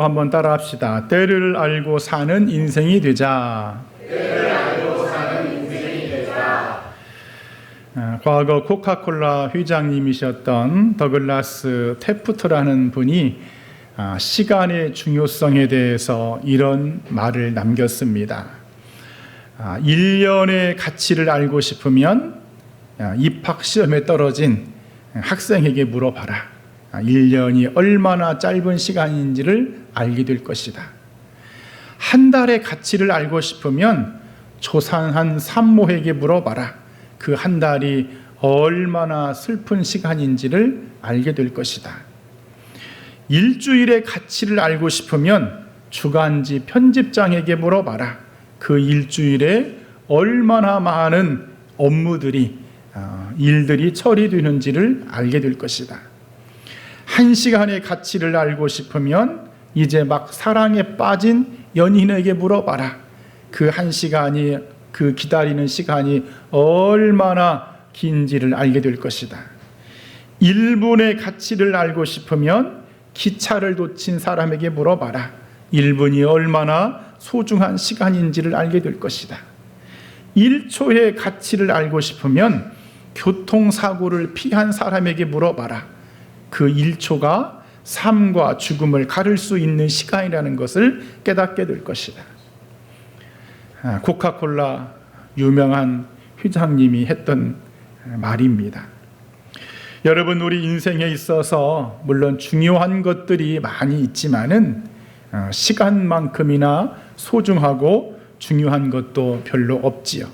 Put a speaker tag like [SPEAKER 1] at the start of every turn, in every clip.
[SPEAKER 1] 한번 따라합시다. 때를 알고 사는 인생이 되자.
[SPEAKER 2] 때를 알고 사는 인생이 되자.
[SPEAKER 1] 과거 코카콜라 회장님이셨던 더글라스 테프트라는 분이 시간의 중요성에 대해서 이런 말을 남겼습니다. 1년의 가치를 알고 싶으면 입학시험에 떨어진 학생에게 물어봐라. 1년이 얼마나 짧은 시간인지를 알게 될 것이다. 한 달의 가치를 알고 싶으면 조상한 산모에게 물어봐라. 그 한 달이 얼마나 슬픈 시간인지를 알게 될 것이다. 일주일의 가치를 알고 싶으면 주간지 편집장에게 물어봐라. 그 일주일에 얼마나 많은 업무들이 일들이 처리되는지를 알게 될 것이다. 한 시간의 가치를 알고 싶으면 이제 막 사랑에 빠진 연인에게 물어봐라. 그 한 시간이, 그 기다리는 시간이 얼마나 긴지를 알게 될 것이다. 1분의 가치를 알고 싶으면 기차를 놓친 사람에게 물어봐라. 1분이 얼마나 소중한 시간인지를 알게 될 것이다. 1초의 가치를 알고 싶으면 교통사고를 피한 사람에게 물어봐라. 그 1초가 삶과 죽음을 가를 수 있는 시간이라는 것을 깨닫게 될 것이다. 코카콜라 유명한 회장님이 했던 말입니다. 여러분, 우리 인생에 있어서 물론 중요한 것들이 많이 있지만은 시간만큼이나 소중하고 중요한 것도 별로 없지요.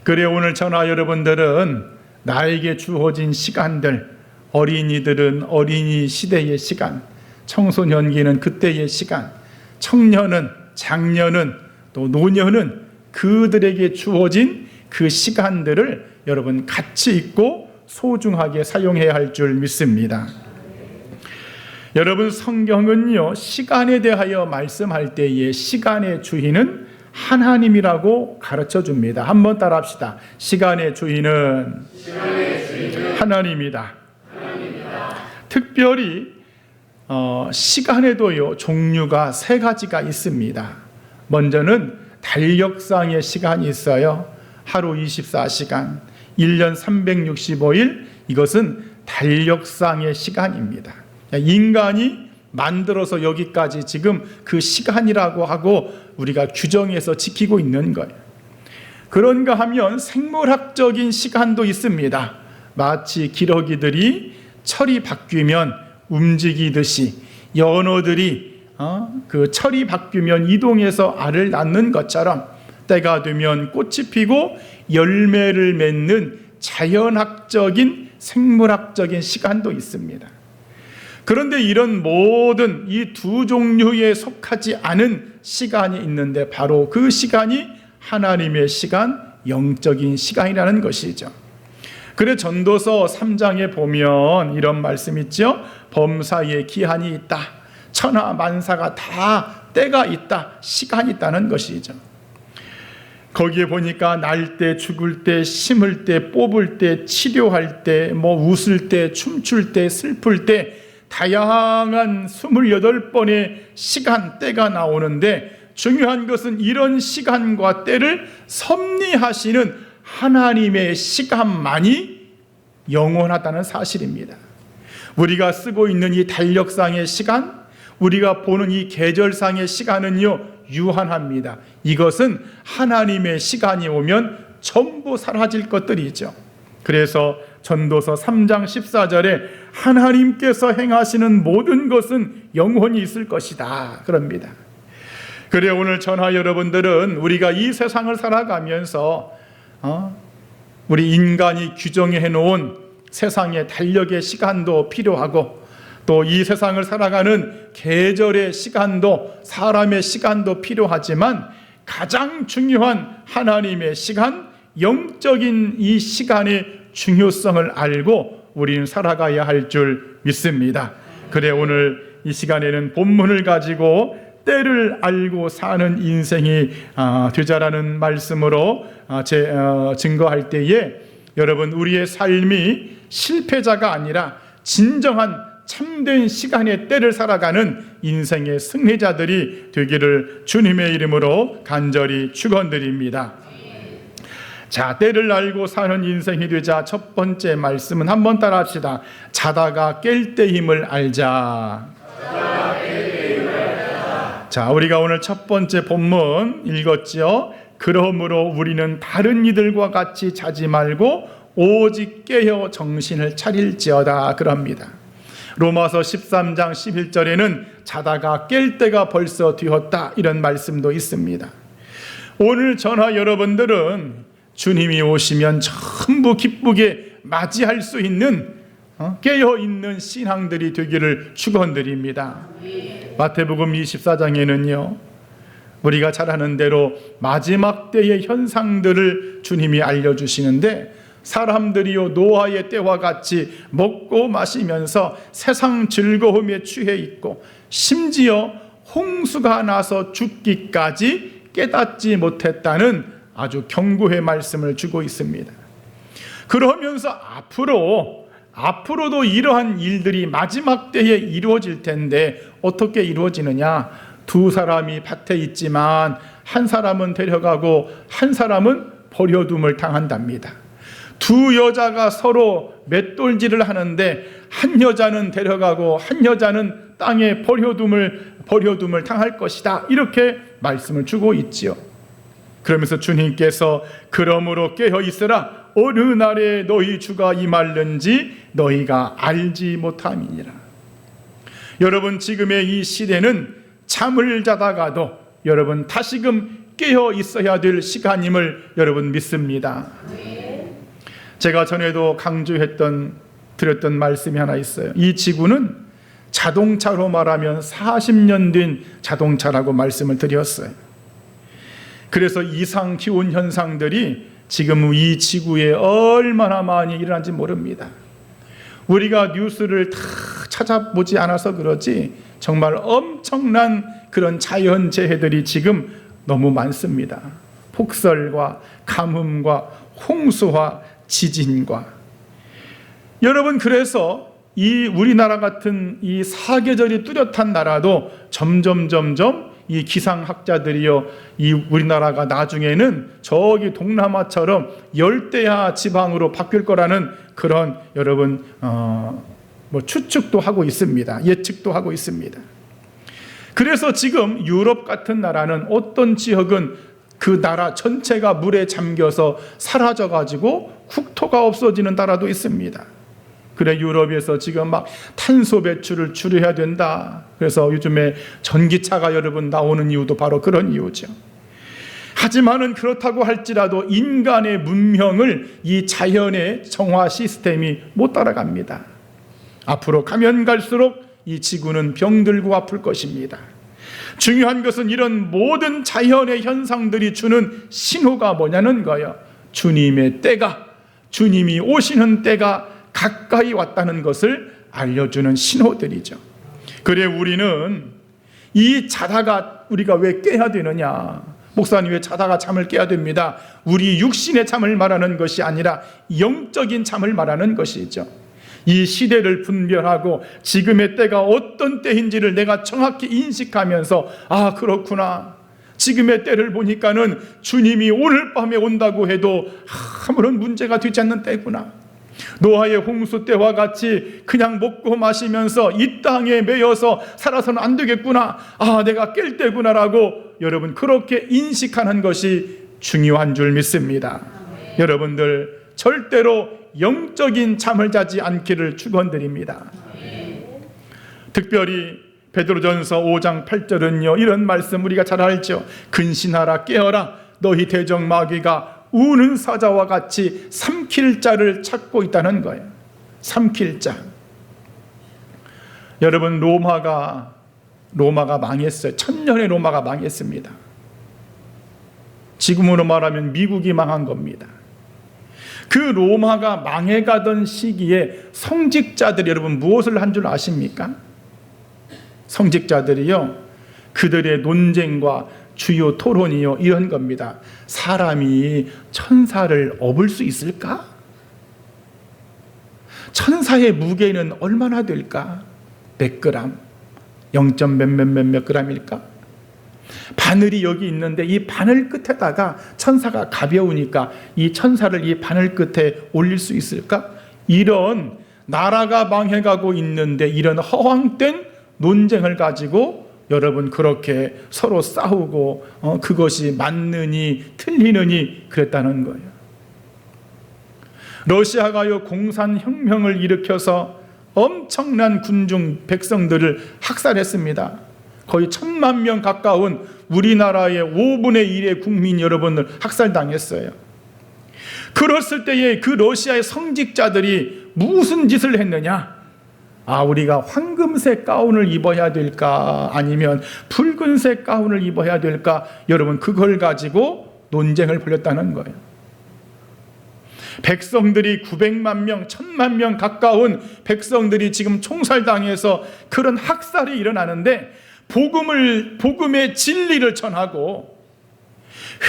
[SPEAKER 1] 그래 오늘 저나 여러분들은 나에게 주어진 시간들, 어린이들은 어린이 시대의 시간, 청소년기는 그때의 시간, 청년은, 장년은, 또 노년은 그들에게 주어진 그 시간들을 여러분 가치 있고 소중하게 사용해야 할 줄 믿습니다. 여러분, 성경은요, 시간에 대하여 말씀할 때에 시간의 주인은 하나님이라고 가르쳐 줍니다. 한번 따라 합시다. 시간의 주인은 하나님이다. 특별히 시간에도요, 종류가 3가지가 있습니다. 먼저는 달력상의 시간이 있어요. 하루 24시간, 1년 365일, 이것은 달력상의 시간입니다. 인간이 만들어서 여기까지 지금 그 시간이라고 하고 우리가 규정해서 지키고 있는 거예요. 그런가 하면 생물학적인 시간도 있습니다. 마치 기러기들이 철이 바뀌면 움직이듯이 연어들이 그 철이 바뀌면 이동해서 알을 낳는 것처럼 때가 되면 꽃이 피고 열매를 맺는 자연학적인 생물학적인 시간도 있습니다. 그런데 이런 모든 이 두 종류에 속하지 않은 시간이 있는데 바로 그 시간이 하나님의 시간, 영적인 시간이라는 것이죠. 그래 전도서 3장에 보면 이런 말씀 있죠. 범사에 기한이 있다. 천하 만사가 다 때가 있다. 시간이 있다는 것이죠. 거기에 보니까 날 때, 죽을 때, 심을 때, 뽑을 때, 치료할 때, 웃을 때, 춤출 때, 슬플 때 다양한 28번의 시간, 때가 나오는데 중요한 것은 이런 시간과 때를 섭리하시는 하나님의 시간만이 영원하다는 사실입니다. 우리가 쓰고 있는 이 달력상의 시간, 우리가 보는 이 계절상의 시간은요, 유한합니다. 이것은 하나님의 시간이 오면 전부 사라질 것들이죠. 그래서 전도서 3장 14절에 하나님께서 행하시는 모든 것은 영원히 있을 것이다 그럽니다. 그래 오늘 저나 여러분들은 우리가 이 세상을 살아가면서 우리 인간이 규정해 놓은 세상의 달력의 시간도 필요하고 또 이 세상을 살아가는 계절의 시간도 사람의 시간도 필요하지만 가장 중요한 하나님의 시간, 영적인 이 시간의 중요성을 알고 우리는 살아가야 할 줄 믿습니다. 그래 오늘 이 시간에는 본문을 가지고 때를 알고 사는 인생이 되자라는 말씀으로 증거할 때에 여러분 우리의 삶이 실패자가 아니라 진정한 참된 시간의 때를 살아가는 인생의 승리자들이 되기를 주님의 이름으로 간절히 축원드립니다. 자, 때를 알고 사는 인생이 되자 첫 번째 말씀은 한번 따라 합시다. 자다가 깰 때 힘을 알자. 자, 우리가 오늘 첫 번째 본문 읽었지요. 그러므로 우리는 다른 이들과 같이 자지 말고 오직 깨어 정신을 차릴지어다 그럽니다. 로마서 13장 11절에는 자다가 깰 때가 벌써 되었다 이런 말씀도 있습니다. 오늘 저나 여러분들은 주님이 오시면 전부 기쁘게 맞이할 수 있는 깨어있는 신앙들이 되기를 축원드립니다. 마태복음 24장에는요 우리가 잘 아는 대로 마지막 때의 현상들을 주님이 알려주시는데 사람들이요 노아의 때와 같이 먹고 마시면서 세상 즐거움에 취해 있고 심지어 홍수가 나서 죽기까지 깨닫지 못했다는 아주 경고의 말씀을 주고 있습니다. 그러면서 앞으로도 이러한 일들이 마지막 때에 이루어질 텐데 어떻게 이루어지느냐? 두 사람이 밭에 있지만 한 사람은 데려가고 한 사람은 버려둠을 당한답니다. 두 여자가 서로 맷돌질을 하는데 한 여자는 데려가고 한 여자는 땅에 버려둠을 당할 것이다. 이렇게 말씀을 주고 있지요. 그러면서 주님께서 그러므로 깨어 있으라. 어느 날에 너희 주가 임할는지 너희가 알지 못함이니라. 여러분 지금의 이 시대는 잠을 자다가도 여러분 다시금 깨어 있어야 될 시간임을 여러분 믿습니다. 제가 전에도 드렸던 말씀이 하나 있어요. 이 지구는 자동차로 말하면 40년 된 자동차라고 말씀을 드렸어요. 그래서 이상 기온 현상들이 지금 이 지구에 얼마나 많이 일어난지 모릅니다. 우리가 뉴스를 다 찾아보지 않아서 그렇지 정말 엄청난 그런 자연재해들이 지금 너무 많습니다. 폭설과 가뭄과 홍수와 지진과 여러분 그래서 이 우리나라 같은 이 사계절이 뚜렷한 나라도 점점 이 기상학자들이요 이 우리나라가 나중에는 저기 동남아처럼 열대야 지방으로 바뀔 거라는 그런 여러분 추측도 하고 있습니다. 예측도 하고 있습니다. 그래서 지금 유럽 같은 나라는 어떤 지역은 그 나라 전체가 물에 잠겨서 사라져가지고 국토가 없어지는 나라도 있습니다. 그래 유럽에서 지금 막 탄소 배출을 줄여야 된다. 그래서 요즘에 전기차가 여러분 나오는 이유도 바로 그런 이유죠. 하지만은 그렇다고 할지라도 인간의 문명을 이 자연의 정화 시스템이 못 따라갑니다. 앞으로 가면 갈수록 이 지구는 병들고 아플 것입니다. 중요한 것은 이런 모든 자연의 현상들이 주는 신호가 뭐냐는 거예요. 주님의 때가, 주님이 오시는 때가 가까이 왔다는 것을 알려주는 신호들이죠. 그래 우리는 이 자다가 우리가 왜 깨야 되느냐? 목사님 왜 자다가 잠을 깨야 됩니다? 우리 육신의 잠을 말하는 것이 아니라 영적인 잠을 말하는 것이죠. 이 시대를 분별하고 지금의 때가 어떤 때인지를 내가 정확히 인식하면서 아 그렇구나. 지금의 때를 보니까는 주님이 오늘 밤에 온다고 해도 아무런 문제가 되지 않는 때구나. 노아의 홍수 때와 같이 그냥 먹고 마시면서 이 땅에 매여서 살아서는 안 되겠구나. 아 내가 깰 때구나라고 여러분 그렇게 인식하는 것이 중요한 줄 믿습니다. 여러분들 절대로 영적인 잠을 자지 않기를 축원드립니다. 특별히 베드로전서 5장 8절은요 이런 말씀 우리가 잘 알죠. 근신하라 깨어라 너희 대적 마귀가 우는 사자와 같이 삼킬 자를 찾고 있다는 거예요. 삼킬 자. 여러분 로마가 망했어요. 1000년의 로마가 망했습니다. 지금으로 말하면 미국이 망한 겁니다. 그 로마가 망해가던 시기에 성직자들이 여러분 무엇을 한 줄 아십니까? 성직자들이요 그들의 논쟁과 주요 토론이요 이런 겁니다. 사람이 천사를 업을 수 있을까? 천사의 무게는 얼마나 될까? 몇 그램? 0. 몇몇 그램일까? 바늘이 여기 있는데 이 바늘 끝에다가 천사가 가벼우니까 이 천사를 이 바늘 끝에 올릴 수 있을까? 이런 나라가 망해가고 있는데 이런 허황된 논쟁을 가지고 여러분 그렇게 서로 싸우고 그것이 맞느니 틀리느니 그랬다는 거예요. 러시아가요 공산혁명을 일으켜서 엄청난 군중 백성들을 학살했습니다. 거의 1,000만 명 가까운 우리나라의 5분의 1의 국민 여러분을 학살당했어요. 그랬을 때에 그 러시아의 성직자들이 무슨 짓을 했느냐? 우리가 황금색 가운을 입어야 될까? 아니면 붉은색 가운을 입어야 될까? 여러분 그걸 가지고 논쟁을 벌였다는 거예요. 백성들이 900만 명, 1000만 명 가까운 백성들이 지금 총살당해서 그런 학살이 일어나는데 복음의 진리를 전하고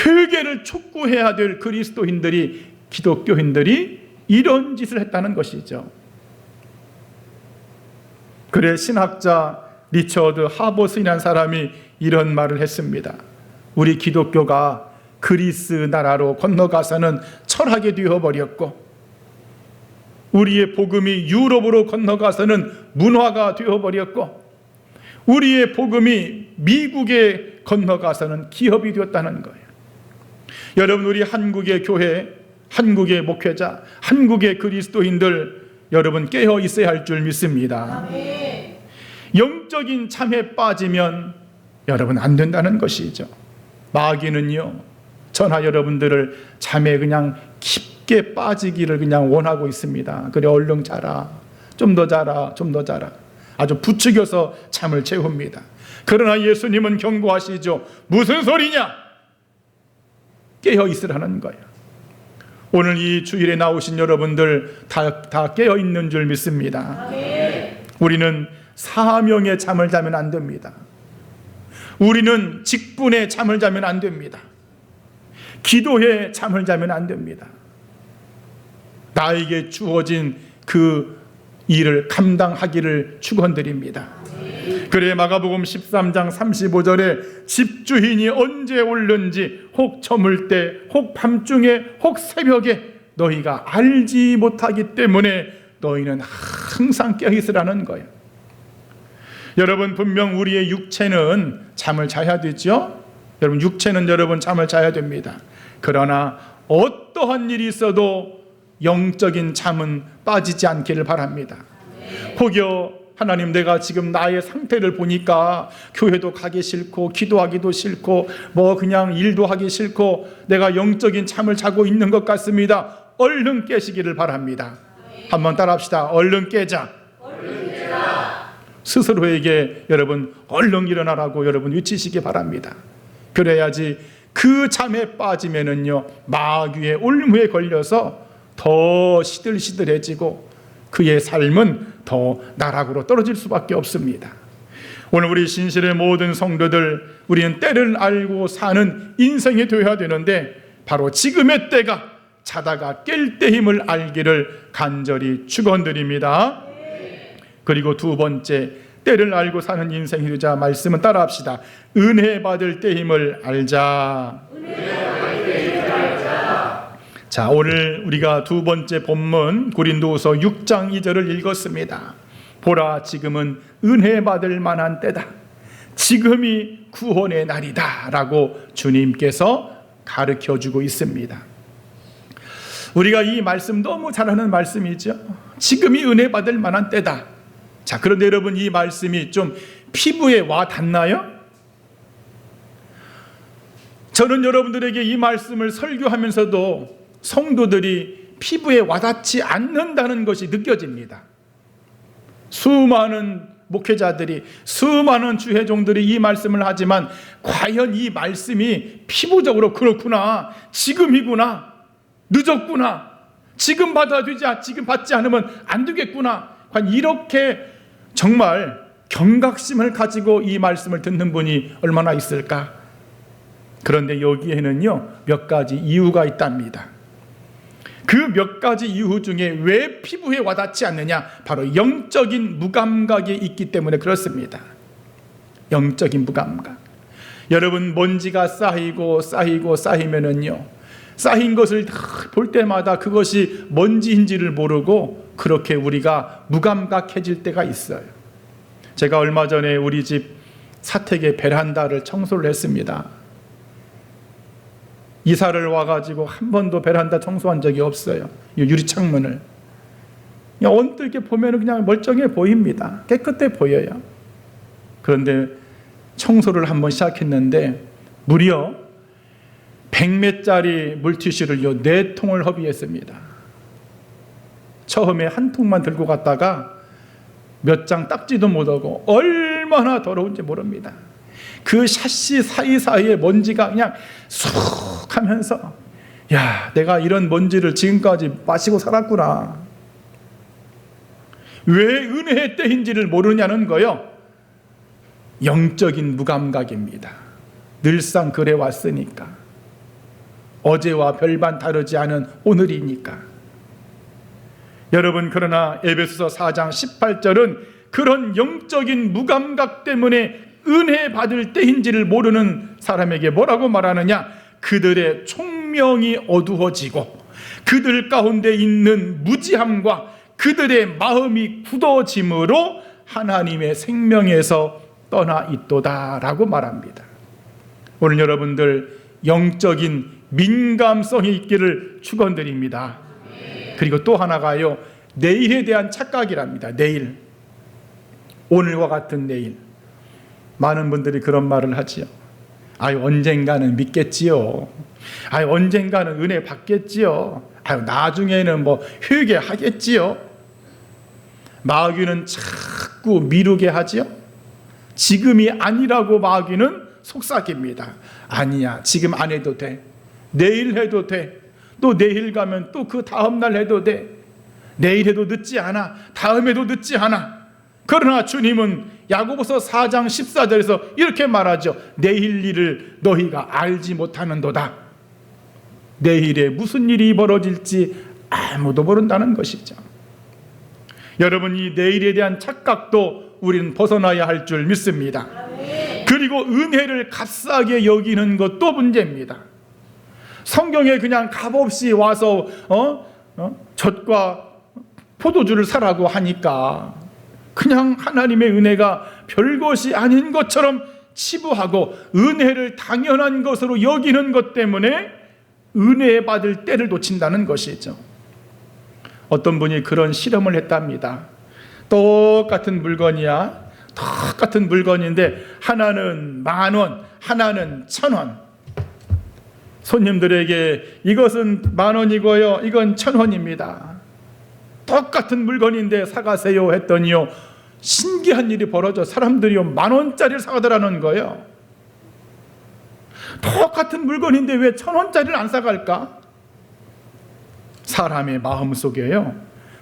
[SPEAKER 1] 회개를 촉구해야 될 그리스도인들이, 기독교인들이 이런 짓을 했다는 것이죠. 그래 신학자 리처드 하버스이라는 사람이 이런 말을 했습니다. 우리 기독교가 그리스 나라로 건너가서는 철학이 되어버렸고 우리의 복음이 유럽으로 건너가서는 문화가 되어버렸고 우리의 복음이 미국에 건너가서는 기업이 되었다는 거예요. 여러분 우리 한국의 교회, 한국의 목회자, 한국의 그리스도인들 여러분 깨어 있어야 할 줄 믿습니다. 아멘. 영적인 잠에 빠지면 여러분 안 된다는 것이죠. 마귀는요 저나 여러분들을 잠에 그냥 깊게 빠지기를 그냥 원하고 있습니다. 그래 얼른 자라, 좀 더 자라, 좀 더 자라. 아주 부추겨서 잠을 채웁니다. 그러나 예수님은 경고하시죠. 무슨 소리냐? 깨어 있으라는 거예요. 오늘 이 주일에 나오신 여러분들 다 깨어 있는 줄 믿습니다. 우리는 사명의 잠을 자면 안 됩니다. 우리는 직분의 잠을 자면 안 됩니다. 기도의 잠을 자면 안 됩니다. 나에게 주어진 그 일을 감당하기를 축원드립니다. 그래 마가복음 13장 35절에 집주인이 언제 올는지 혹 저물 때 혹 밤중에 혹 새벽에 너희가 알지 못하기 때문에 너희는 항상 깨어있으라는 거예요. 여러분 분명 우리의 육체는 잠을 자야 되죠. 여러분 육체는 여러분 잠을 자야 됩니다. 그러나 어떠한 일이 있어도 영적인 잠은 빠지지 않기를 바랍니다. 혹여 하나님 내가 지금 나의 상태를 보니까 교회도 가기 싫고 기도하기도 싫고 뭐 그냥 일도 하기 싫고 내가 영적인 잠을 자고 있는 것 같습니다. 얼른 깨시기를 바랍니다. 한번 따라합시다. 얼른 깨자. 스스로에게 여러분 얼른 일어나라고 여러분 외치시기 바랍니다. 그래야지 그 잠에 빠지면은요 마귀의 올무에 걸려서 더 시들시들해지고 그의 삶은 더 나락으로 떨어질 수밖에 없습니다. 오늘 우리 신실의 모든 성도들 우리는 때를 알고 사는 인생이 되어야 되는데 바로 지금의 때가 자다가 깰 때임을 알기를 간절히 축원드립니다. 그리고 두 번째 때를 알고 사는 인생이 되자 말씀은 따라합시다. 은혜 받을 때임을 알자. 자, 오늘 우리가 두 번째 본문 고린도후서 6장 2절을 읽었습니다. 보라 지금은 은혜 받을 만한 때다. 지금이 구원의 날이다 라고 주님께서 가르쳐주고 있습니다. 우리가 이 말씀 너무 잘하는 말씀이죠. 지금이 은혜 받을 만한 때다. 자, 그런데 여러분 이 말씀이 좀 피부에 와 닿나요? 저는 여러분들에게 이 말씀을 설교하면서도 성도들이 피부에 와닿지 않는다는 것이 느껴집니다. 수많은 목회자들이, 수많은 주회종들이 이 말씀을 하지만 과연 이 말씀이 피부적으로 그렇구나, 지금이구나, 늦었구나, 지금 받아야 되지, 지금 받지 않으면 안 되겠구나, 과연 이렇게 정말 경각심을 가지고 이 말씀을 듣는 분이 얼마나 있을까? 그런데 여기에는요 몇 가지 이유가 있답니다. 그 몇 가지 이유 중에 왜 피부에 와닿지 않느냐? 바로 영적인 무감각이 있기 때문에 그렇습니다. 영적인 무감각. 여러분, 먼지가 쌓이면은요, 쌓인 것을 볼 때마다 그것이 먼지인지를 모르고 그렇게 우리가 무감각해질 때가 있어요. 제가 얼마 전에 우리 집 사택의 베란다를 청소를 했습니다. 이사를 와가지고 한 번도 베란다 청소한 적이 없어요. 유리창문을 그냥 언뜻 이렇게 보면 그냥 멀쩡해 보입니다. 깨끗해 보여요. 그런데 청소를 한번 시작했는데 무려 100매짜리 물티슈를 4통을 허비했습니다. 처음에 한 통만 들고 갔다가 몇 장 닦지도 못하고 얼마나 더러운지 모릅니다. 그 샤시 사이사이에 먼지가 그냥 쑥 하면서, 야, 내가 이런 먼지를 지금까지 마시고 살았구나. 왜 은혜의 때인지를 모르냐는 거요. 영적인 무감각입니다. 늘상 그래 왔으니까. 어제와 별반 다르지 않은 오늘이니까. 여러분, 그러나 에베소서 4장 18절은 그런 영적인 무감각 때문에 은혜 받을 때인지를 모르는 사람에게 뭐라고 말하느냐? 그들의 총명이 어두워지고 그들 가운데 있는 무지함과 그들의 마음이 굳어짐으로 하나님의 생명에서 떠나 있도다라고 말합니다. 오늘 여러분들 영적인 민감성이 있기를 축원드립니다. 그리고 또 하나가요, 내일에 대한 착각이랍니다. 내일, 오늘과 같은 내일. 많은 분들이 그런 말을 하지요. 아유, 언젠가는 믿겠지요. 아유, 언젠가는 은혜 받겠지요. 아유, 나중에는 뭐 회개하겠지요. 마귀는 자꾸 미루게 하지요. 지금이 아니라고 마귀는 속삭입니다. 아니야, 지금 안 해도 돼. 내일 해도 돼. 또 내일 가면 또 그 다음날 해도 돼. 내일 해도 늦지 않아. 다음에도 늦지 않아. 그러나 주님은 야고보서 4장 14절에서 이렇게 말하죠. 내일 일을 너희가 알지 못하는도다. 내일에 무슨 일이 벌어질지 아무도 모른다는 것이죠. 여러분, 이 내일에 대한 착각도 우리는 벗어나야 할 줄 믿습니다. 그리고 은혜를 값싸게 여기는 것도 문제입니다. 성경에 그냥 값없이 와서 젖과 포도주를 사라고 하니까 그냥 하나님의 은혜가 별것이 아닌 것처럼 치부하고 은혜를 당연한 것으로 여기는 것 때문에 은혜 받을 때를 놓친다는 것이죠. 어떤 분이 그런 실험을 했답니다. 똑같은 물건이야. 똑같은 물건인데 하나는 10,000원, 하나는 1,000원. 손님들에게 이것은 10,000원이고요, 이건 1,000원입니다. 똑같은 물건인데 사가세요 했더니요, 신기한 일이 벌어져. 사람들이요 10,000원짜리를 사가더라는 거예요. 똑같은 물건인데 왜 1,000원짜리를 안 사갈까? 사람의 마음 속에요,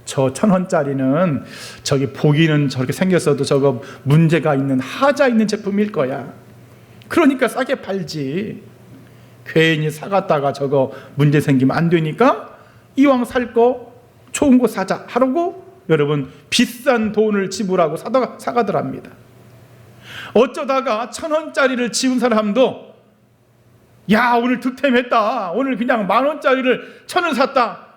[SPEAKER 1] 저 1,000원짜리는 저기 보기는 저렇게 생겼어도 저거 문제가 있는 하자 있는 제품일 거야. 그러니까 싸게 팔지. 괜히 사갔다가 저거 문제 생기면 안 되니까 이왕 살 거 좋은 거 사자 하라고 여러분 비싼 돈을 지불하고 사가더랍니다. 어쩌다가 1,000원짜리를 지운 사람도 야, 오늘 득템했다, 오늘 그냥 10,000원짜리를 1,000원 샀다,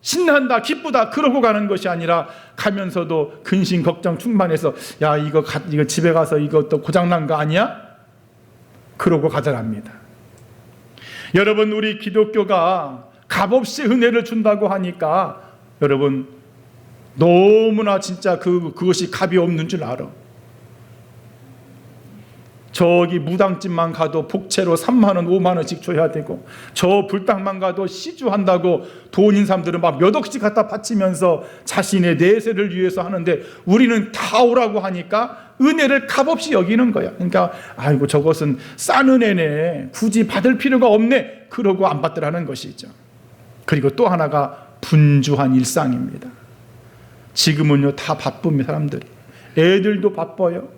[SPEAKER 1] 신난다, 기쁘다, 그러고 가는 것이 아니라 가면서도 근심 걱정 충만해서 야, 이거 집에 가서 이거 또 고장난 거 아니야? 그러고 가더랍니다. 여러분, 우리 기독교가 값없이 은혜를 준다고 하니까 여러분 너무나 진짜 그것이 값이 없는 줄 알아. 저기 무당집만 가도 복채로 3만 원, 5만 원씩 줘야 되고, 저 불당만 가도 시주한다고 돈인 사람들은 막 몇 억씩 갖다 바치면서 자신의 내세를 위해서 하는데 우리는 다 오라고 하니까 은혜를 값없이 여기는 거야. 그러니까 아이고 저것은 싼 은혜네, 굳이 받을 필요가 없네, 그러고 안 받더라는 것이죠. 그리고 또 하나가 분주한 일상입니다. 지금은요 다 바쁩니다. 사람들이, 애들도 바빠요.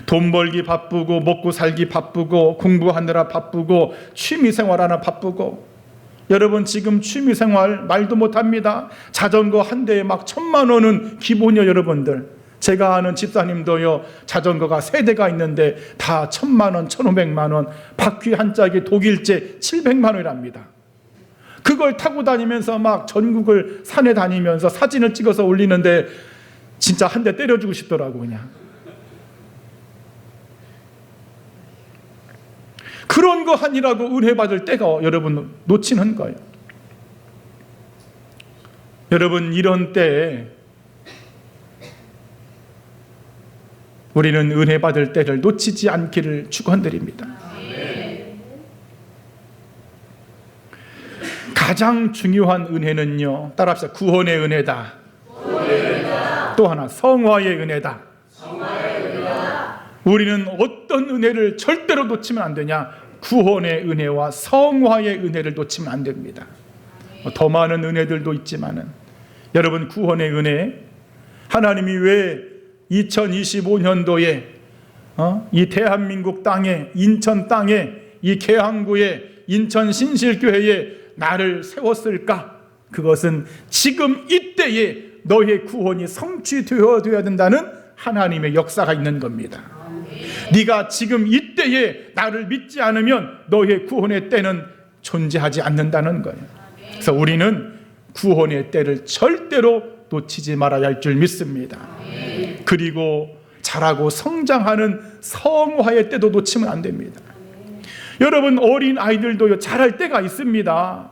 [SPEAKER 1] 돈 벌기 바쁘고 먹고 살기 바쁘고 공부하느라 바쁘고 취미생활하느라 바쁘고, 여러분 지금 취미생활 말도 못합니다. 자전거 한 대에 막 1,000만 원은 기본이요. 여러분들, 제가 아는 집사님도요, 자전거가 3대가 있는데 다 1,000만 원, 1,500만 원, 바퀴 한 짝이 독일제 700만 원이랍니다. 그걸 타고 다니면서 막 전국을 산에 다니면서 사진을 찍어서 올리는데 진짜 한 대 때려주고 싶더라고. 그냥 그런 거 하니라고 은혜 받을 때가 여러분 놓치는 거예요. 여러분, 이런 때에 우리는 은혜 받을 때를 놓치지 않기를 축원드립니다. 가장 중요한 은혜는요, 따라합시다. 구원의 은혜다. 또 하나, 성화의 은혜다. 우리는 어떤 은혜를 절대로 놓치면 안 되냐? 구원의 은혜와 성화의 은혜를 놓치면 안 됩니다. 더 많은 은혜들도 있지만은, 여러분, 구원의 은혜, 하나님이 왜 2025년도에 이 대한민국 땅에, 인천 땅에, 이 계항구에, 인천 신실교회에 나를 세웠을까? 그것은 지금 이때에 너의 구원이 성취되어야 된다는 하나님의 역사가 있는 겁니다. 네가 지금 이때에 나를 믿지 않으면 너의 구원의 때는 존재하지 않는다는 거예요. 그래서 우리는 구원의 때를 절대로 놓치지 말아야 할 줄 믿습니다. 그리고 자라고 성장하는 성화의 때도 놓치면 안 됩니다. 여러분, 어린 아이들도 자랄 때가 있습니다.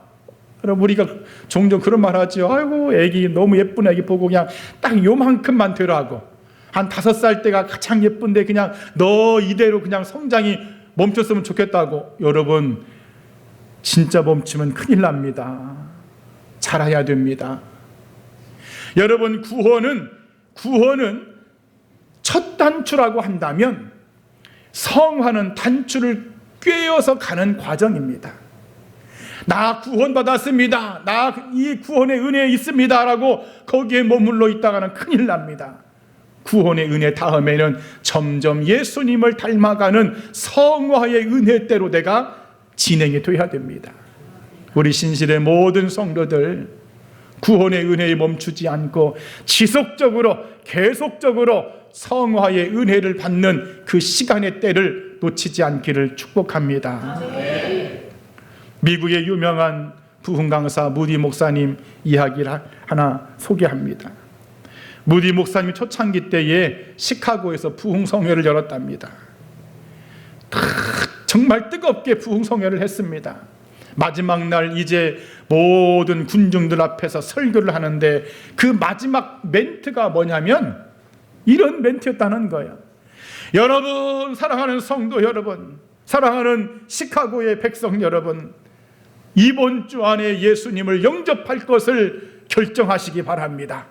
[SPEAKER 1] 여러분, 우리가 종종 그런 말 하죠. 아이고, 애기 너무 예쁜 애기 보고 그냥 딱 요만큼만 되라고. 한 5살 때가 가장 예쁜데 그냥 너 이대로 그냥 성장이 멈췄으면 좋겠다고. 여러분, 진짜 멈추면 큰일 납니다. 자라야 됩니다. 여러분, 구원은 첫 단추라고 한다면 성화는 단추를 꿰어서 가는 과정입니다. 나 구원받았습니다, 나 이 구원의 은혜에 있습니다 라고 거기에 머물러 있다가는 큰일 납니다. 구원의 은혜 다음에는 점점 예수님을 닮아가는 성화의 은혜대로 내가 진행이 돼야 됩니다. 우리 신실의 모든 성도들, 구원의 은혜에 멈추지 않고 지속적으로 계속적으로 성화의 은혜를 받는 그 시간의 때를 놓치지 않기를 축복합니다. 미국의 유명한 부흥 강사 무디 목사님 이야기를 하나 소개합니다. 무디 목사님이 초창기 때에 시카고에서 부흥 성회를 열었답니다. 정말 뜨겁게 부흥 성회를 했습니다. 마지막 날 이제 모든 군중들 앞에서 설교를 하는데 그 마지막 멘트가 뭐냐면 이런 멘트였다는 거예요. 여러분, 사랑하는 성도 여러분, 사랑하는 시카고의 백성 여러분, 이번 주 안에 예수님을 영접할 것을 결정하시기 바랍니다.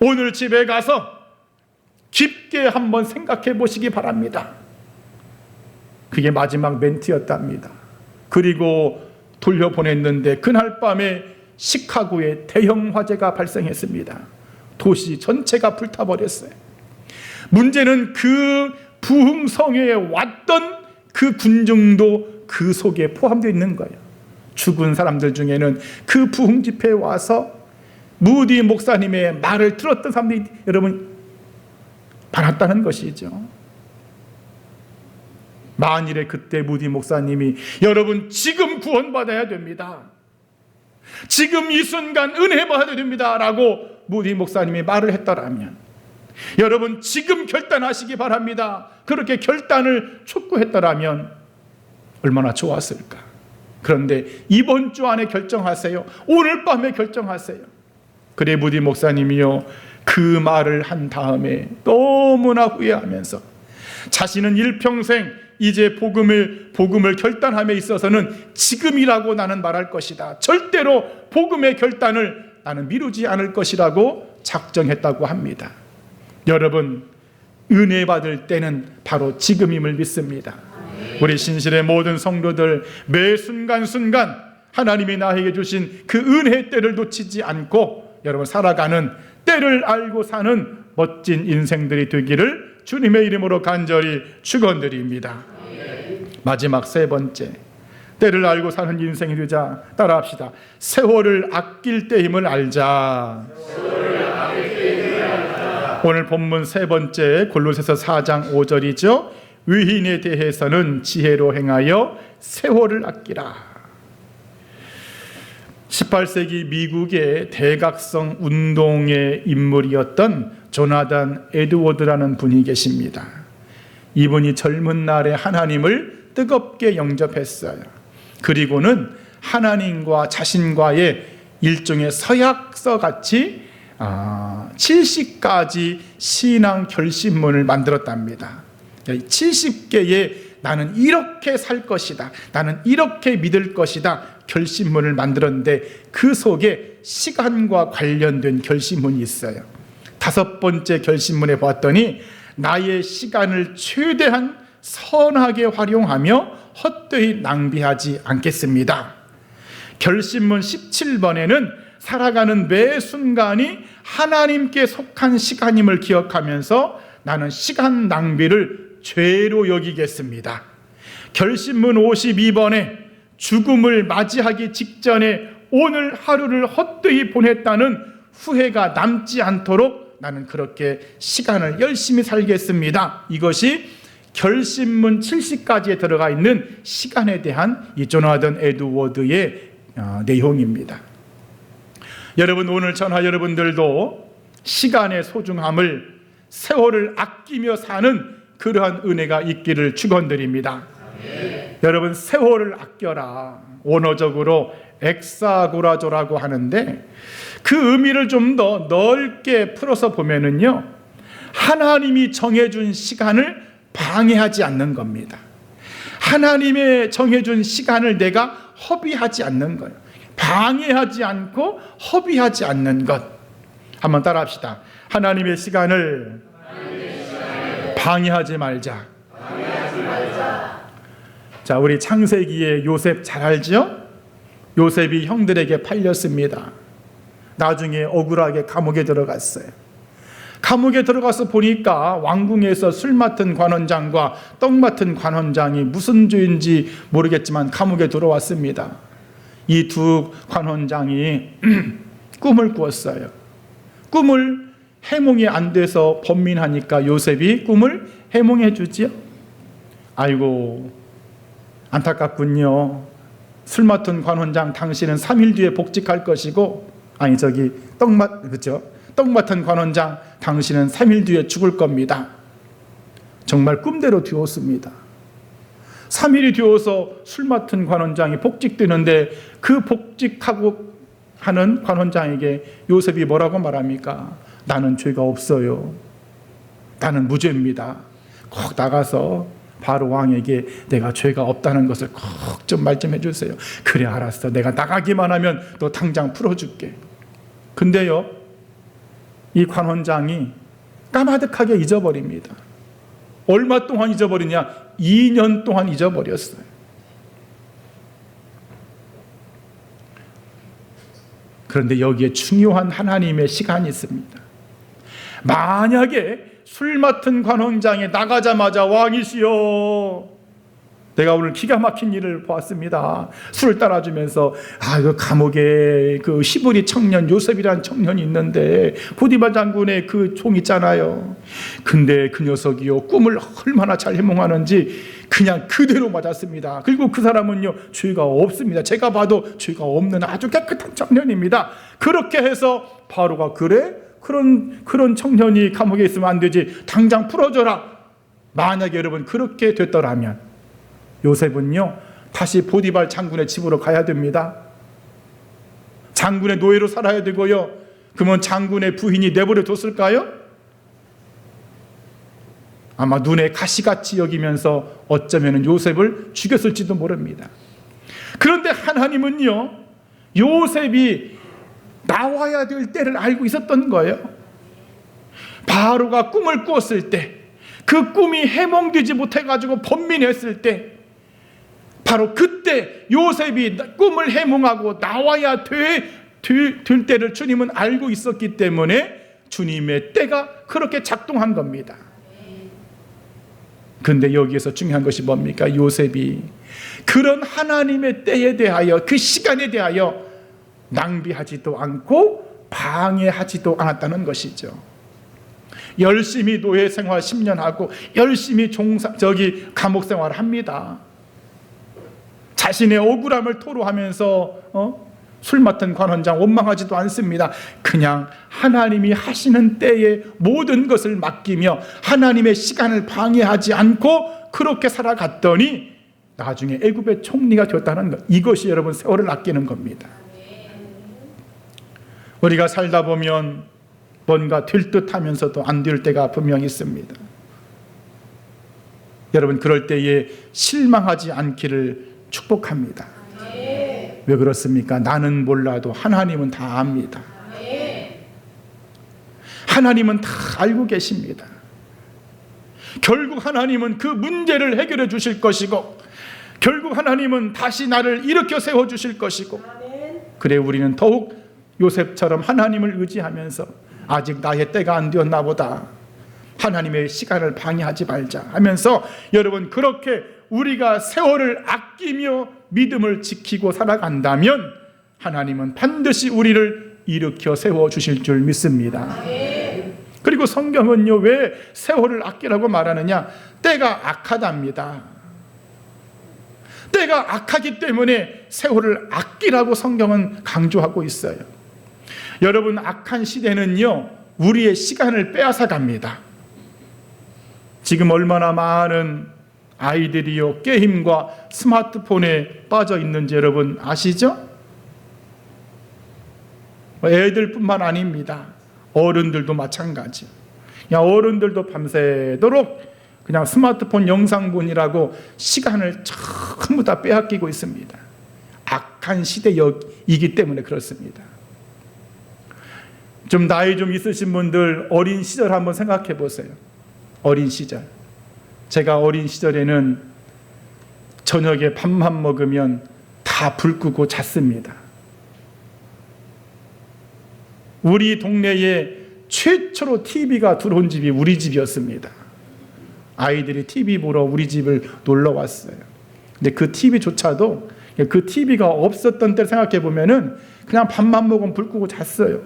[SPEAKER 1] 오늘 집에 가서 깊게 한번 생각해 보시기 바랍니다. 그게 마지막 멘트였답니다. 그리고 돌려보냈는데 그날 밤에 시카고에 대형 화재가 발생했습니다. 도시 전체가 불타버렸어요. 문제는 그 부흥성회에 왔던 그 군중도 그 속에 포함되어 있는 거예요. 죽은 사람들 중에는 그 부흥 집회에 와서 무디 목사님의 말을 들었던 사람들이 여러분 많았다는 것이죠. 만일에 그때 무디 목사님이 여러분 지금 구원받아야 됩니다, 지금 이 순간 은혜 받아야 됩니다 라고 무디 목사님이 말을 했더라면, 여러분 지금 결단하시기 바랍니다, 그렇게 결단을 촉구했더라면 얼마나 좋았을까. 그런데 이번 주 안에 결정하세요, 오늘 밤에 결정하세요. 그래 무디 목사님이요, 그 말을 한 다음에 너무나 후회하면서 자신은 일평생 이제 복음을 결단함에 있어서는 지금이라고 나는 말할 것이다, 절대로 복음의 결단을 나는 미루지 않을 것이라고 작정했다고 합니다. 여러분, 은혜 받을 때는 바로 지금임을 믿습니다. 우리 신실의 모든 성도들, 매 순간순간 하나님이 나에게 주신 그 은혜 때를 놓치지 않고 여러분 살아가는, 때를 알고 사는 멋진 인생들이 되기를 주님의 이름으로 간절히 축원드립니다. 마지막 세 번째, 때를 알고 사는 인생이 되자. 따라합시다. 세월을 아낄 때임을 알자. 오늘 본문 세 번째 골로새서 4장 5절이죠. 의인에 대해서는 지혜로 행하여 세월을 아끼라. 18세기 미국의 대각성 운동의 인물이었던 조나단 에드워드라는 분이 계십니다. 이분이 젊은 날에 하나님을 뜨겁게 영접했어요. 그리고는 하나님과 자신과의 일종의 서약서 같이 70가지 신앙 결심문을 만들었답니다. 70개의 나는 이렇게 살 것이다, 나는 이렇게 믿을 것이다 결심문을 만들었는데 그 속에 시간과 관련된 결심문이 있어요. 5번째 결심문에 봤더니 나의 시간을 최대한 선하게 활용하며 헛되이 낭비하지 않겠습니다. 결심문 17번에는 살아가는 매 순간이 하나님께 속한 시간임을 기억하면서 나는 시간 낭비를 죄로 여기겠습니다. 결심문 52번에 죽음을 맞이하기 직전에 오늘 하루를 헛되이 보냈다는 후회가 남지 않도록 나는 그렇게 시간을 열심히 살겠습니다. 이것이 결심문 70가지에 들어가 있는 시간에 대한 이 조나단 에드워드의 내용입니다. 여러분, 오늘 저나 여러분들도 시간의 소중함을, 세월을 아끼며 사는 그러한 은혜가 있기를 축원드립니다. 여러분, 세월을 아껴라. 원어적으로 엑사고라조라고 하는데 그 의미를 좀 더 넓게 풀어서 보면은요, 하나님이 정해준 시간을 방해하지 않는 겁니다. 하나님의 정해준 시간을 내가 허비하지 않는 거예요. 방해하지 않고 허비하지 않는 것. 한번 따라합시다. 하나님의 시간을 방해하지 말자. 자, 우리 창세기의 요셉 잘 알죠? 요셉이 형들에게 팔렸습니다. 나중에 억울하게 감옥에 들어갔어요. 감옥에 들어가서 보니까 왕궁에서 술 맡은 관원장과 떡 맡은 관원장이 무슨 죄인지 모르겠지만 감옥에 들어왔습니다. 이 두 관원장이 꿈을 꾸었어요. 꿈을 해몽이 안 돼서 번민하니까 요셉이 꿈을 해몽해 주지요. 아이고, 안타깝군요. 술 맡은 관원장, 당신은 3일 뒤에 복직할 것이고, 떡 맡은 관원장, 당신은 3일 뒤에 죽을 겁니다. 정말 꿈대로 되었습니다. 3일이 되어서 술 맡은 관원장이 복직되는데 그 복직하고 하는 관원장에게 요셉이 뭐라고 말합니까? 나는 죄가 없어요. 나는 무죄입니다. 꼭 나가서 바로 왕에게 내가 죄가 없다는 것을 꼭 좀 말 좀 해주세요. 그래, 알았어. 내가 나가기만 하면 너 당장 풀어줄게. 근데요, 이 관원장이 까마득하게 잊어버립니다. 얼마 동안 잊어버리냐? 2년 동안 잊어버렸어요. 그런데 여기에 중요한 하나님의 시간이 있습니다. 만약에 술 맡은 관원장이 나가자마자 왕이시여, 내가 오늘 기가 막힌 일을 보았습니다. 술을 따라주면서 그 감옥에 그 히브리 청년 요셉이라는 청년이 있는데 보디발 장군의 그 종 있잖아요. 근데 그 녀석이요, 꿈을 얼마나 잘 해몽하는지 그냥 그대로 맞았습니다. 그리고 그 사람은요, 죄가 없습니다. 제가 봐도 죄가 없는 아주 깨끗한 청년입니다. 그렇게 해서 바로가 그래? 그런 청년이 감옥에 있으면 안 되지. 당장 풀어줘라. 만약에 여러분 그렇게 됐더라면 요셉은요, 다시 보디발 장군의 집으로 가야 됩니다. 장군의 노예로 살아야 되고요. 그러면 장군의 부인이 내버려 뒀을까요? 아마 눈에 가시같이 여기면서 어쩌면 요셉을 죽였을지도 모릅니다. 그런데 하나님은요, 요셉이 나와야 될 때를 알고 있었던 거예요. 바로가 꿈을 꾸었을 때, 그 꿈이 해몽되지 못해가지고 번민했을 때, 바로 그때 요셉이 꿈을 해몽하고 나와야 될 때를 주님은 알고 있었기 때문에 주님의 때가 그렇게 작동한 겁니다. 근데 여기에서 중요한 것이 뭡니까? 요셉이 그런 하나님의 때에 대하여, 그 시간에 대하여 낭비하지도 않고 방해하지도 않았다는 것이죠. 열심히 노예 생활 10년 하고 열심히 감옥 생활을 합니다. 자신의 억울함을 토로하면서 술 맡은 관원장 원망하지도 않습니다. 그냥 하나님이 하시는 때에 모든 것을 맡기며 하나님의 시간을 방해하지 않고 그렇게 살아갔더니 나중에 애굽의 총리가 되었다는 것, 이것이 여러분 세월을 아끼는 겁니다. 우리가 살다 보면 뭔가 될 듯하면서도 안 될 때가 분명히 있습니다. 여러분, 그럴 때에 실망하지 않기를 축복합니다. 왜 그렇습니까? 나는 몰라도 하나님은 다 압니다. 하나님은 다 알고 계십니다. 결국 하나님은 그 문제를 해결해 주실 것이고, 결국 하나님은 다시 나를 일으켜 세워 주실 것이고, 그래 우리는 더욱 요셉처럼 하나님을 의지하면서 아직 나의 때가 안 되었나 보다, 하나님의 시간을 방해하지 말자 하면서 여러분, 그렇게 우리가 세월을 아끼며 믿음을 지키고 살아간다면 하나님은 반드시 우리를 일으켜 세워 주실 줄 믿습니다. 그리고 성경은요, 왜 세월을 아끼라고 말하느냐? 때가 악하답니다. 때가 악하기 때문에 세월을 아끼라고 성경은 강조하고 있어요. 여러분, 악한 시대는요, 우리의 시간을 빼앗아 갑니다. 지금 얼마나 많은 아이들이요, 게임과 스마트폰에 빠져 있는지 여러분 아시죠? 애들뿐만 아닙니다. 어른들도 마찬가지. 그냥 어른들도 밤새도록 그냥 스마트폰 영상 보느라고 시간을 전부 다 빼앗기고 있습니다. 악한 시대이기 때문에 그렇습니다. 좀 나이 좀 있으신 분들 어린 시절 한번 생각해 보세요. 어린 시절. 제가 어린 시절에는 저녁에 밥만 먹으면 다 불 끄고 잤습니다. 우리 동네에 최초로 TV가 들어온 집이 우리 집이었습니다. 아이들이 TV 보러 우리 집을 놀러 왔어요. 근데 그 TV조차도, 그 TV가 없었던 때를 생각해 보면은 그냥 밥만 먹으면 불 끄고 잤어요.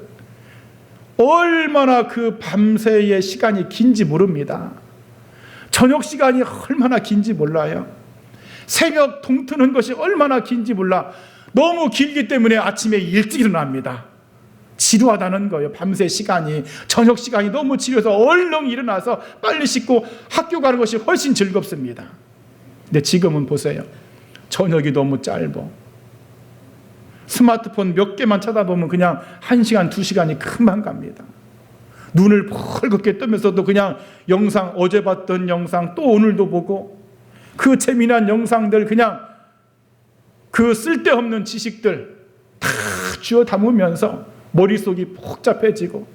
[SPEAKER 1] 얼마나 그 밤새의 시간이 긴지 모릅니다. 저녁 시간이 얼마나 긴지 몰라요. 새벽 동트는 것이 얼마나 긴지 몰라. 너무 길기 때문에 아침에 일찍 일어납니다. 지루하다는 거예요. 밤새 시간이, 저녁 시간이 너무 지루해서 얼른 일어나서 빨리 씻고 학교 가는 것이 훨씬 즐겁습니다. 근데 지금은 보세요. 저녁이 너무 짧아. 스마트폰 몇 개만 쳐다보면 그냥 1시간, 2시간이 금방 갑니다. 눈을 벌겋게 뜨면서도 그냥 영상, 어제 봤던 영상 또 오늘도 보고, 그 재미난 영상들, 그냥 그 쓸데없는 지식들 다 쥐어 담으면서 머릿속이 복잡해지고,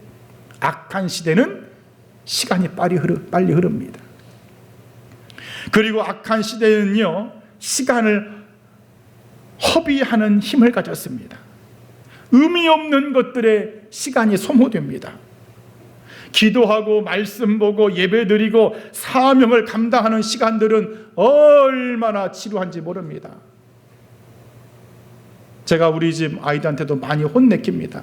[SPEAKER 1] 악한 시대는 시간이 빨리 흐릅니다. 그리고 악한 시대는요, 시간을 허비하는 힘을 가졌습니다. 의미 없는 것들에 시간이 소모됩니다. 기도하고 말씀 보고 예배드리고 사명을 감당하는 시간들은 얼마나 지루한지 모릅니다. 제가 우리 집 아이들한테도 많이 혼내킵니다.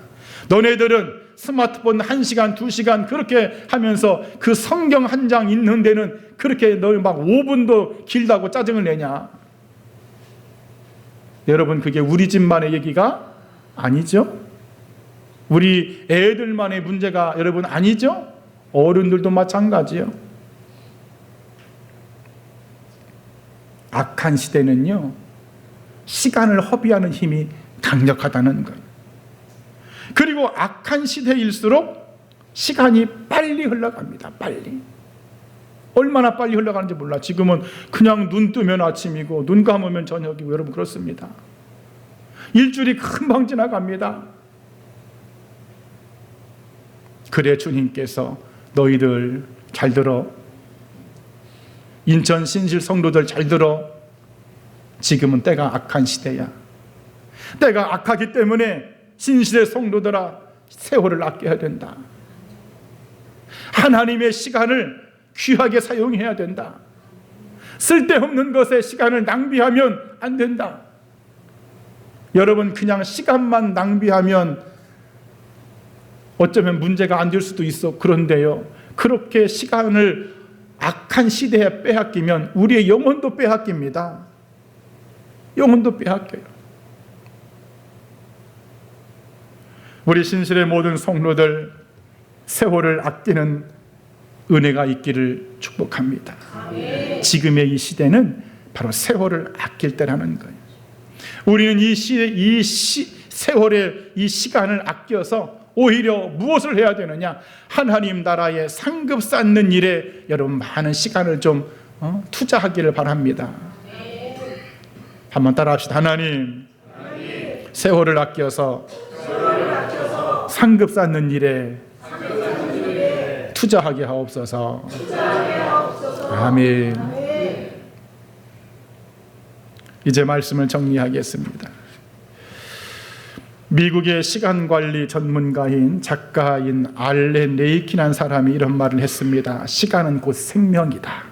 [SPEAKER 1] 너네들은 스마트폰 1시간, 2시간 그렇게 하면서 그 성경 한 장 읽는 데는 그렇게 너 막 5분도 길다고 짜증을 내냐? 여러분, 그게 우리 집만의 얘기가 아니죠? 우리 애들만의 문제가 여러분 아니죠? 어른들도 마찬가지요. 악한 시대는요, 시간을 허비하는 힘이 강력하다는 거예요. 그리고 악한 시대일수록 시간이 빨리 흘러갑니다. 빨리. 얼마나 빨리 흘러가는지 몰라. 지금은 그냥 눈 뜨면 아침이고 눈 감으면 저녁이고, 여러분 그렇습니다. 일주일이 금방 지나갑니다. 그래 주님께서 너희들 잘 들어, 인천 신실 성도들 잘 들어, 지금은 때가 악한 시대야. 때가 악하기 때문에 신실의 성도들아, 세월을 아껴야 된다. 하나님의 시간을 귀하게 사용해야 된다. 쓸데없는 것에 시간을 낭비하면 안 된다. 여러분, 그냥 시간만 낭비하면 어쩌면 문제가 안 될 수도 있어. 그런데요, 그렇게 시간을 악한 시대에 빼앗기면 우리의 영혼도 빼앗깁니다. 영혼도 빼앗겨요. 우리 신실의 모든 성도들, 세월을 아끼는 은혜가 있기를 축복합니다. 지금의 이 시대는 바로 세월을 아낄 때라는 거예요. 우리는 세월의 이 시간을 아껴서 오히려 무엇을 해야 되느냐? 하나님 나라에 상급 쌓는 일에 여러분 많은 시간을 좀 투자하기를 바랍니다. 한번 따라합시다. 하나님, 세월을 아껴서 상급 쌓는 일에 투자하게 하옵소서. 아멘. 이제 말씀을 정리하겠습니다. 미국의 시간관리 전문가인 작가인 알렌 레이킨이라는 사람이 이런 말을 했습니다. 시간은 곧 생명이다.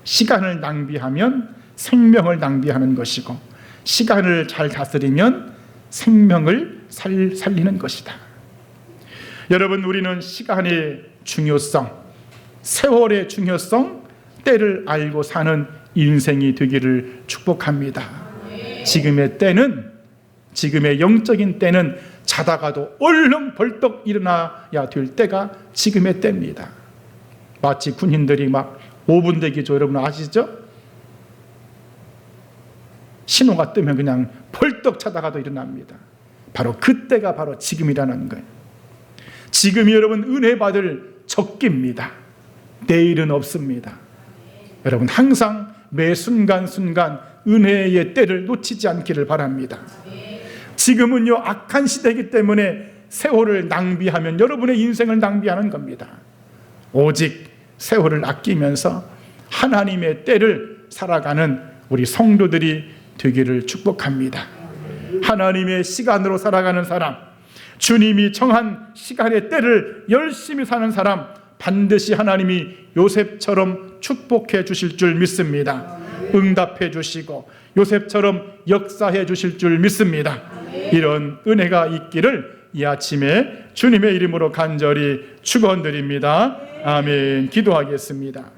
[SPEAKER 1] 시간을 낭비하면 생명을 낭비하는 것이고, 시간을 잘 다스리면 생명을 살리는 것이다. 여러분, 우리는 시간의 중요성, 세월의 중요성, 때를 알고 사는 인생이 되기를 축복합니다. 지금의 때는, 지금의 영적인 때는 자다가도 얼른 벌떡 일어나야 될 때가 지금의 때입니다. 마치 군인들이 막 5분 대기죠. 여러분 아시죠? 신호가 뜨면 그냥 벌떡 자다가도 일어납니다. 바로 그때가 바로 지금이라는 거예요. 지금이 여러분 은혜 받을 적기입니다. 내일은 없습니다. 여러분 항상 매 순간순간 은혜의 때를 놓치지 않기를 바랍니다. 지금은요 악한 시대이기 때문에 세월을 낭비하면 여러분의 인생을 낭비하는 겁니다. 오직 세월을 아끼면서 하나님의 때를 살아가는 우리 성도들이 되기를 축복합니다. 하나님의 시간으로 살아가는 사람, 주님이 정한 시간의 때를 열심히 사는 사람, 반드시 하나님이 요셉처럼 축복해 주실 줄 믿습니다. 응답해 주시고 요셉처럼 역사해 주실 줄 믿습니다. 이런 은혜가 있기를 이 아침에 주님의 이름으로 간절히 축원드립니다. 아멘. 기도하겠습니다.